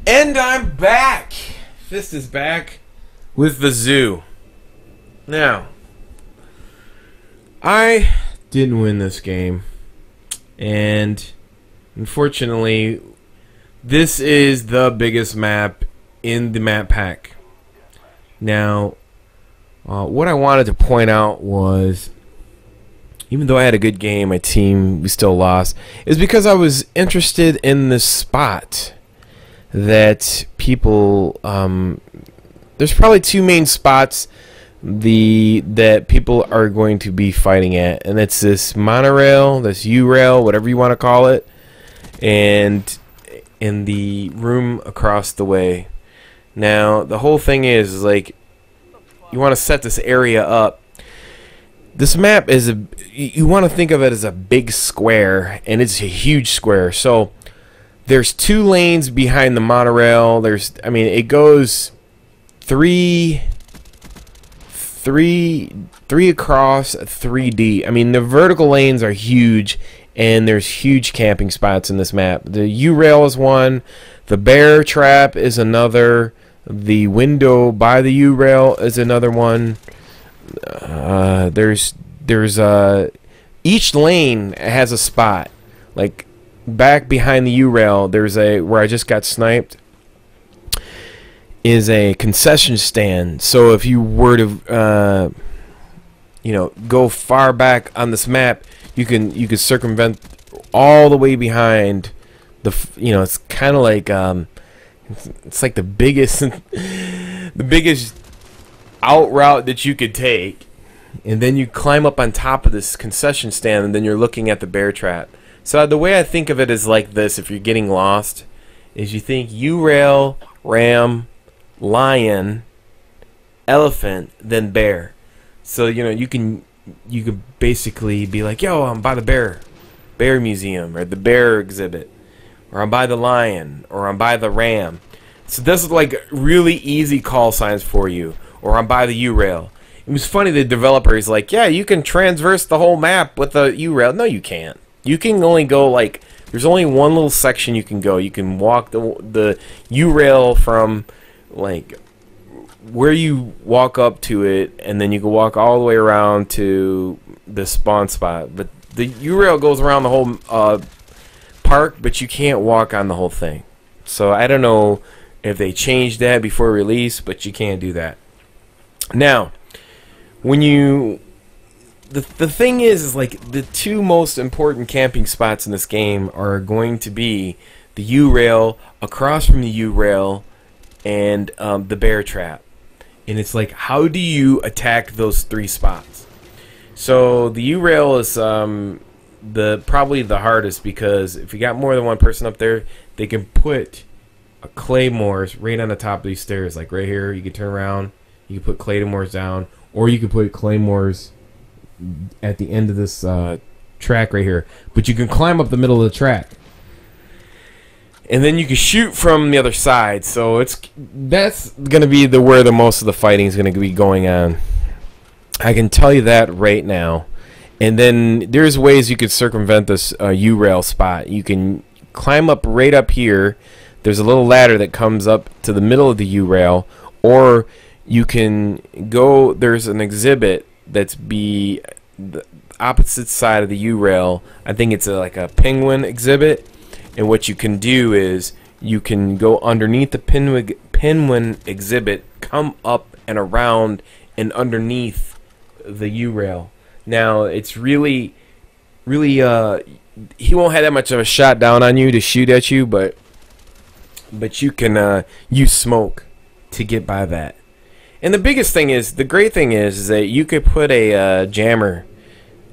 And I'm back. Fist is back with the zoo. Now, I didn't win this game, and unfortunately, this is the biggest map in the map pack. Now, what I wanted to point out was, even though I had a good game, my team, we still lost, is because I was interested in this spot that people, there's probably two main spots that people are going to be fighting at, and it's this monorail, this U-rail, whatever you want to call it, and in the room across the way. Now, the whole thing is like, you want to set this area up. This map is you want to think of it as a big square, and it's a huge square. So there's 2 lanes behind the monorail. It goes three across, 3D. I mean, the vertical lanes are huge, and there's huge camping spots in this map. The U-rail is one, the bear trap is another, the window by the U-rail is another one. There's each lane has a spot. Like back behind the U-rail, there's where I just got sniped is a concession stand. So if you were to go far back on this map, you could circumvent all the way behind it's kind of like it's like the biggest out route that you could take, and then you climb up on top of this concession stand, and then you're looking at the bear trap. So the way I think of it is like this: if you're getting lost, is you think U-rail, ram, lion, elephant, then bear. So you could basically be like, yo, I'm by the bear museum, or the bear exhibit, or I'm by the lion, or I'm by the ram. So this is like really easy call signs for you. Or I'm by the U-rail. It was funny, the developer is like, yeah, you can transverse the whole map with the U-rail. No, you can't. You can only go like, there's only one little section you can go. You can walk the U-rail from like where you walk up to it, and then you can walk all the way around to the spawn spot. But the U-rail goes around the whole park, but you can't walk on the whole thing. So I don't know if they changed that before release, but you can't do that. Now, when the thing is like the 2 most important camping spots in this game are going to be the U-rail, across from the U-rail, and the bear trap. And it's like, how do you attack those 3 spots? So the U-rail is probably the hardest, because if you got more than one person up there, they can put claymores right on the top of these stairs, like right here. You can turn around. You can put claymores down, or you can put claymores at the end of this track right here. But you can climb up the middle of the track, and then you can shoot from the other side. So that's going to be where the most of the fighting is going to be going on. I can tell you that right now. And then there's ways you could circumvent this U-rail spot. You can climb up right up here. There's a little ladder that comes up to the middle of the U-rail, or you can go, there's an exhibit that's the opposite side of the U-rail. I think it's like a penguin exhibit, and what you can do is you can go underneath the penguin exhibit, come up and around and underneath the U-rail. Now it's really he won't have that much of a shot down on you to shoot at you, but you can use smoke to get by that. And the biggest thing is, the great thing is that you could put a jammer.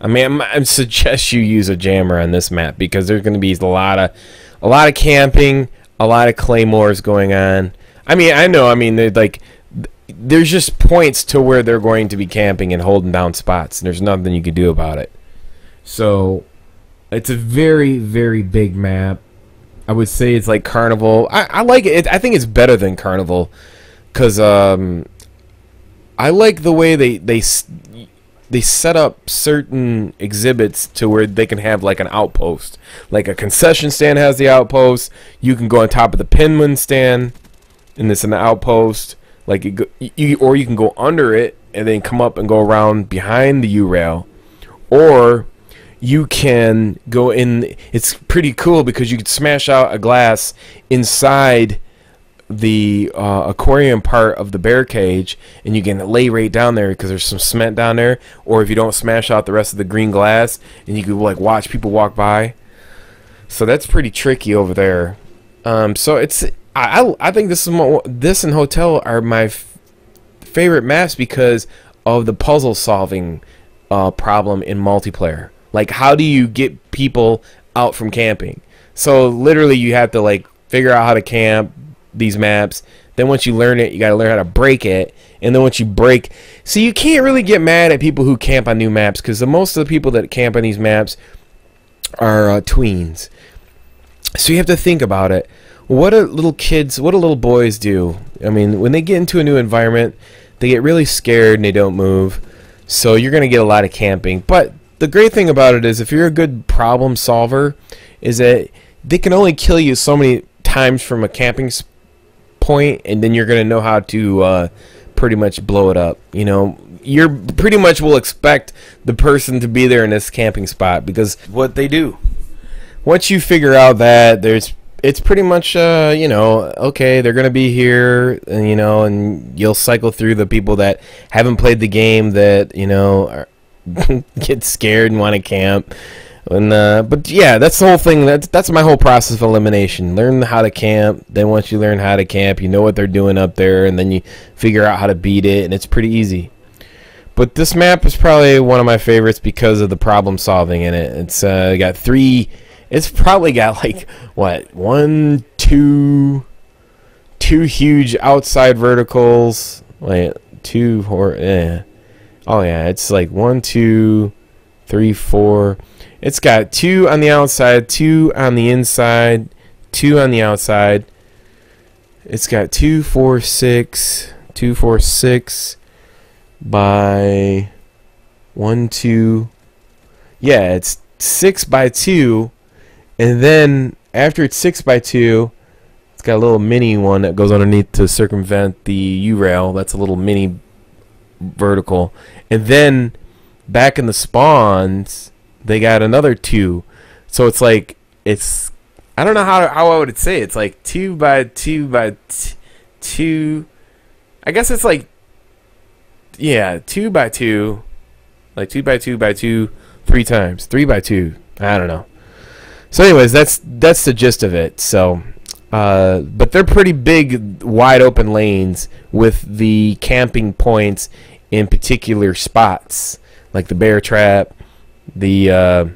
I mean, I suggest you use a jammer on this map, because there's going to be a lot of camping, a lot of claymores going on. I mean, I know. I mean, there's just points to where they're going to be camping and holding down spots, and there's nothing you can do about it. So it's a very, very big map. I would say it's like Carnival. I like it. I think it's better than Carnival, because I like the way they set up certain exhibits to where they can have like an outpost. Like a concession stand has the outpost. You can go on top of the penguin stand, and it's an outpost. Like or you can go under it and then come up and go around behind the U-rail, or you can go in. It's pretty cool because you can smash out a glass inside the aquarium part of the bear cage, and you can lay right down there because there's some cement down there. Or if you don't, smash out the rest of the green glass, and you can like watch people walk by. So that's pretty tricky over there. So it's I think this and Hotel are my favorite maps because of the puzzle solving problem in multiplayer. Like, how do you get people out from camping? So literally you have to like figure out how to camp these maps. Then once you learn it, you got to learn how to break it. And then once you break, so you can't really get mad at people who camp on new maps, because most of the people that camp on these maps are tweens. So you have to think about it. What do little kids, what do little boys do? I mean, when they get into a new environment, they get really scared and they don't move. So you're going to get a lot of camping. But the great thing about it is, if you're a good problem solver, is that they can only kill you so many times from a camping point, and then you're going to know how to pretty much blow it up. You know, you're pretty much will expect the person to be there in this camping spot, because what they do. Once you figure out that it's pretty much you know, okay, they're going to be here, and you know, and you'll cycle through the people that haven't played the game, that, you know, are get scared and want to camp. And but yeah, that's the whole thing. That's my whole process of elimination. Learn how to camp. Then once you learn how to camp, you know what they're doing up there, and then you figure out how to beat it, and it's pretty easy. But this map is probably one of my favorites because of the problem solving in it. It's got three. It's probably got like what, two huge outside verticals. Wait, oh yeah, it's like 1, 2, 3, 4. It's got 2 on the outside, 2 on the inside, 2 on the outside. It's got 2, 4, 6, 2, 4, 6 by 1, 2. Yeah, it's 6 by 2, and then after it's 6 by 2, it's got a little mini one that goes underneath to circumvent the U-rail. That's a little mini vertical, and then back in the spawns they got another 2. So it's like, it's, I don't know how I would say it. It's like 2 by 2 by 2. I guess it's like, yeah, 2 by 2, like 2 by 2 by 2 3 times, 3 by 2. I don't know. So anyways, that's the gist of it. So but they're pretty big, wide open lanes with the camping points in particular spots, like the bear trap, the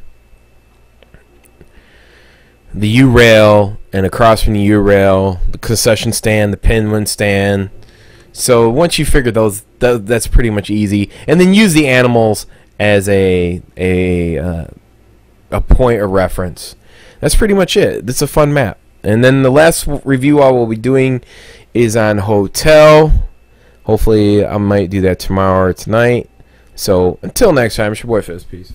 U-rail, and across from the U-rail, the concession stand, the penguin stand. So once you figure those, that's pretty much easy. And then use the animals as a point of reference. That's pretty much it. It's a fun map. And then the last review I will be doing is on Hotel. Hopefully I might do that tomorrow or tonight. So until next time, it's your boy Fizz. Peace.